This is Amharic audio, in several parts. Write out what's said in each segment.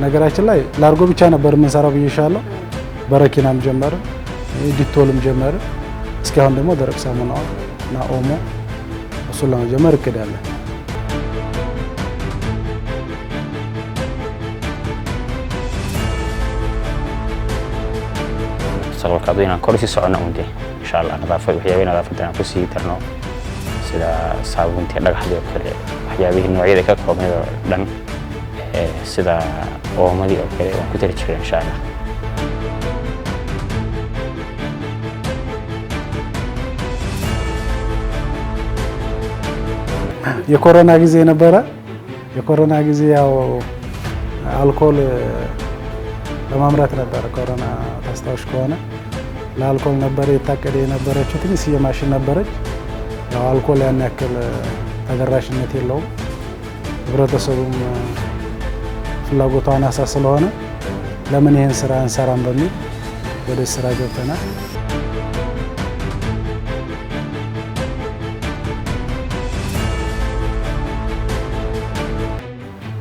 ነገራችን ላይ ላርጎ ብቻ ነበር የምንሰራው ብዬሻለሁ። በረኪናም ጀመረ፣ ዲቶልም ጀመረ። እስካሁን ደግሞ ደረቅ ሳሙና እና ኦሞ እሱን ለመጀመር እቅድ አለ። sababkaadina korsi socona unde insha Allah nadaafad waxyaabina nadaafadana ku sii tarno sida saabunta dhagaxda kale waxyaabihi noocyada ka kooban dhan sida oomadi oo kale waan ku tiri jiray insha Allah የኮሮና ጊዜ ነበረ። የኮሮና ጊዜ ያው አልኮል ለማምረት ነበር። ኮሮና ታስታውሽ ከሆነ ለአልኮል ነበር የታቀደ የነበረችው ትንሽ የማሽን ነበረች። ያው አልኮል ያን ያክል ተደራሽነት የለውም። ህብረተሰቡም ፍላጎቱ አናሳ ስለሆነ ለምን ይሄን ስራ እንሰራም በሚል ወደ ስራ ገብተናል።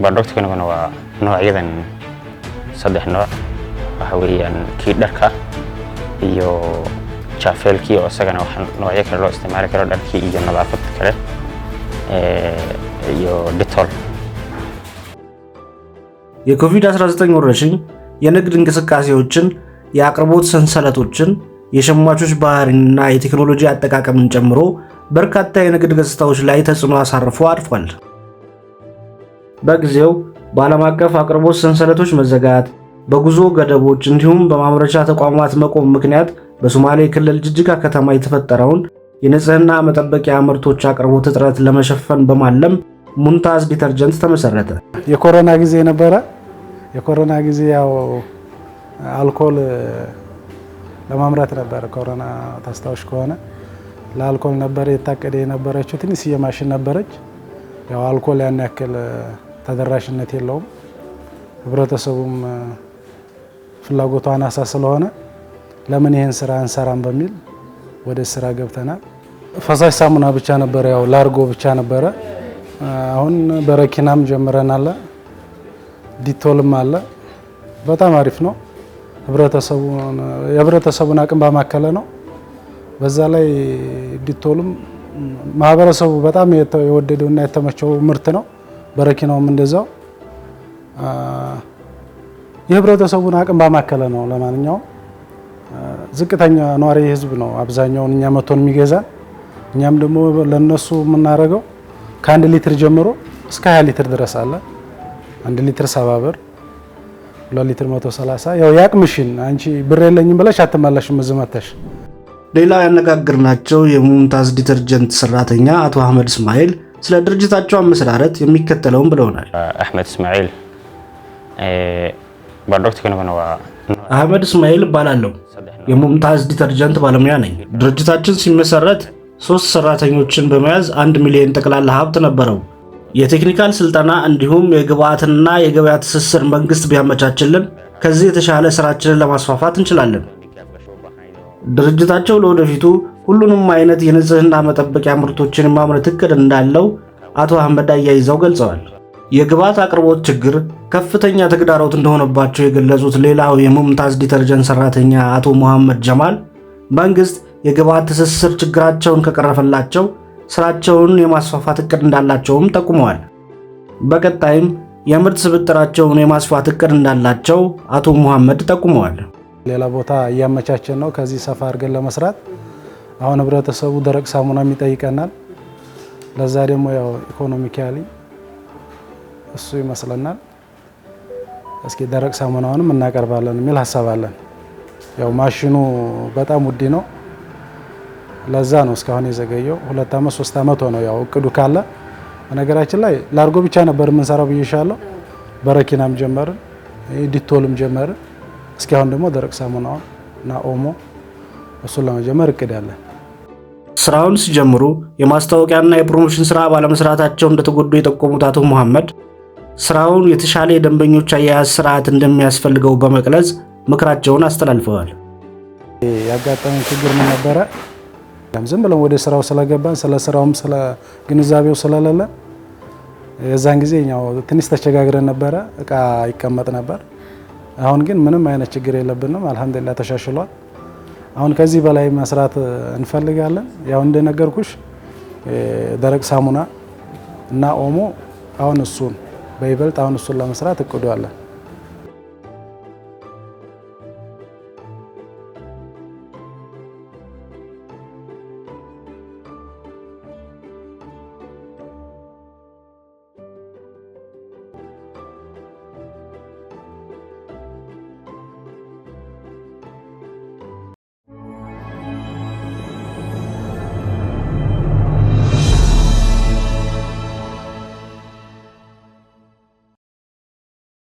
productkana waa noocyadan saddex nooc waxa weeyaan kii dharka iyo jaafelkii oo isagana waxaan noocyo kale loo isticmaali karo dharkii iyo nadaafad kale iyo Dettol የኮቪድ-19 ወረርሽኝ የንግድ እንቅስቃሴዎችን የአቅርቦት ሰንሰለቶችን የሸማቾች ባህሪና የቴክኖሎጂ አጠቃቀምን ጨምሮ በርካታ የንግድ ገጽታዎች ላይ ተጽዕኖ አሳርፎ አልፏል። በጊዜው በዓለም አቀፍ አቅርቦት ሰንሰለቶች መዘጋት፣ በጉዞ ገደቦች እንዲሁም በማምረቻ ተቋማት መቆም ምክንያት በሶማሌ ክልል ጅጅጋ ከተማ የተፈጠረውን የንጽህና መጠበቂያ ምርቶች አቅርቦት እጥረት ለመሸፈን በማለም ሙንታዝ ዲተርጀንት ተመሰረተ። የኮሮና ጊዜ ነበረ። የኮሮና ጊዜ ያው አልኮል ለማምረት ነበር። ኮሮና ታስታውሽ ከሆነ ለአልኮል ነበር የታቀደ የነበረችው ትንሽ የማሽን ነበረች። ያው አልኮል ያን ያክል ተደራሽነት የለውም። ህብረተሰቡም ፍላጎቱ አናሳ ስለሆነ ለምን ይሄን ስራ እንሰራም በሚል ወደ ስራ ገብተናል። ፈሳሽ ሳሙና ብቻ ነበር፣ ያው ላርጎ ብቻ ነበረ። አሁን በረኪናም ጀምረናል፣ ዲቶልም አለ። በጣም አሪፍ ነው። የህብረተሰቡን አቅም ባማከለ ነው። በዛ ላይ ዲቶልም ማህበረሰቡ በጣም የወደደውና የተመቸው ምርት ነው። በረኪናውም እንደዛው የህብረተሰቡን አቅም ባማከለ ነው። ለማንኛውም ዝቅተኛ ኗሪ ህዝብ ነው አብዛኛውን እኛ መቶን የሚገዛ። እኛም ደግሞ ለነሱ የምናደርገው ከ1 ሊትር ጀምሮ እስከ 20 ሊትር ድረስ አለ። 1 ሊትር 70 ብር፣ 2 ሊትር 130። ያው ያቅምሽን አንቺ ብር የለኝም ብለሽ አትመለሽም ዝመተሽ። ሌላ ያነጋግርናቸው የሙንታዝ ዲተርጀንት ሰራተኛ አቶ አህመድ እስማኤል ስለ ድርጅታቸው አመሰራረት የሚከተለውን ብለውናል። አህመድ እስማኤል productkana waa አህመድ እስማኤል እባላለሁ። የሙንታዝ ዲተርጀንት ባለሙያ ነኝ። ድርጅታችን ሲመሰረት 3 ሰራተኞችን በመያዝ 1 ሚሊዮን ጠቅላላ ሀብት ነበረው። የቴክኒካል ስልጠና እንዲሁም የግብአትና የገበያ ትስስር መንግስት ቢያመቻችልን ከዚህ የተሻለ ስራችንን ለማስፋፋት እንችላለን። ድርጅታቸው ለወደፊቱ ሁሉንም አይነት የንጽህና መጠበቂያ ምርቶችን ማምረት እቅድ እንዳለው አቶ አህመድ አያይዘው ገልጸዋል። የግብአት አቅርቦት ችግር ከፍተኛ ተግዳሮት እንደሆነባቸው የገለጹት ሌላው የሙንታዝ ዲተርጀንት ሰራተኛ አቶ መሐመድ ጀማል መንግስት የግብአት ትስስር ችግራቸውን ከቀረፈላቸው ስራቸውን የማስፋፋት እቅድ እንዳላቸውም ጠቁመዋል። በቀጣይም የምርት ስብጥራቸውን የማስፋት እቅድ እንዳላቸው አቶ መሐመድ ጠቁመዋል። ሌላ ቦታ እያመቻቸን ነው ከዚህ ሰፋ አድርገን ለመስራት። አሁን ህብረተሰቡ ደረቅ ሳሙና ይጠይቀናል። ለዛ ደግሞ ያው ኢኮኖሚካሊ እሱ ይመስለናል። እስኪ ደረቅ ሳሙናውንም እናቀርባለን የሚል ሐሳብ አለን። ያው ማሽኑ በጣም ውድ ነው። ለዛ ነው እስካሁን የዘገየው። 2 አመት 3 አመት ሆነው። ያው እቅዱ ካለ በነገራችን ላይ ላርጎ ብቻ ነበር የምንሰራው ብዬሻለሁ። በረኪናም ጀመርን፣ ዲቶልም ጀመርን። እስካሁን ደግሞ ደረቅ ሳሙናው እና ኦሞ እሱን ለመጀመር እቅድ አለን። ስራውን ሲጀምሩ የማስታወቂያና የፕሮሞሽን ስራ ባለመስራታቸው እንደተጎዱ የጠቆሙት አቶ መሐመድ ስራውን የተሻለ የደንበኞች አያያዝ ስርዓት እንደሚያስፈልገው በመግለጽ ምክራቸውን አስተላልፈዋል። ያጋጠመን ችግር ምን ነበረ? ዝም ብለን ወደ ስራው ስለገባን ስለ ስራውም ስለ ግንዛቤው ስለሌለ የዛን ጊዜ እኛው ትንሽ ተቸጋግረን ነበረ፣ እቃ ይቀመጥ ነበር። አሁን ግን ምንም አይነት ችግር የለብንም፣ አልሐምዱሊላህ ተሻሽሏል። አሁን ከዚህ በላይ መስራት እንፈልጋለን። ያው እንደነገርኩሽ ደረቅ ሳሙና እና ኦሞ አሁን እሱን በይበልጥ አሁን እሱን ለመስራት እቅዱ አለን።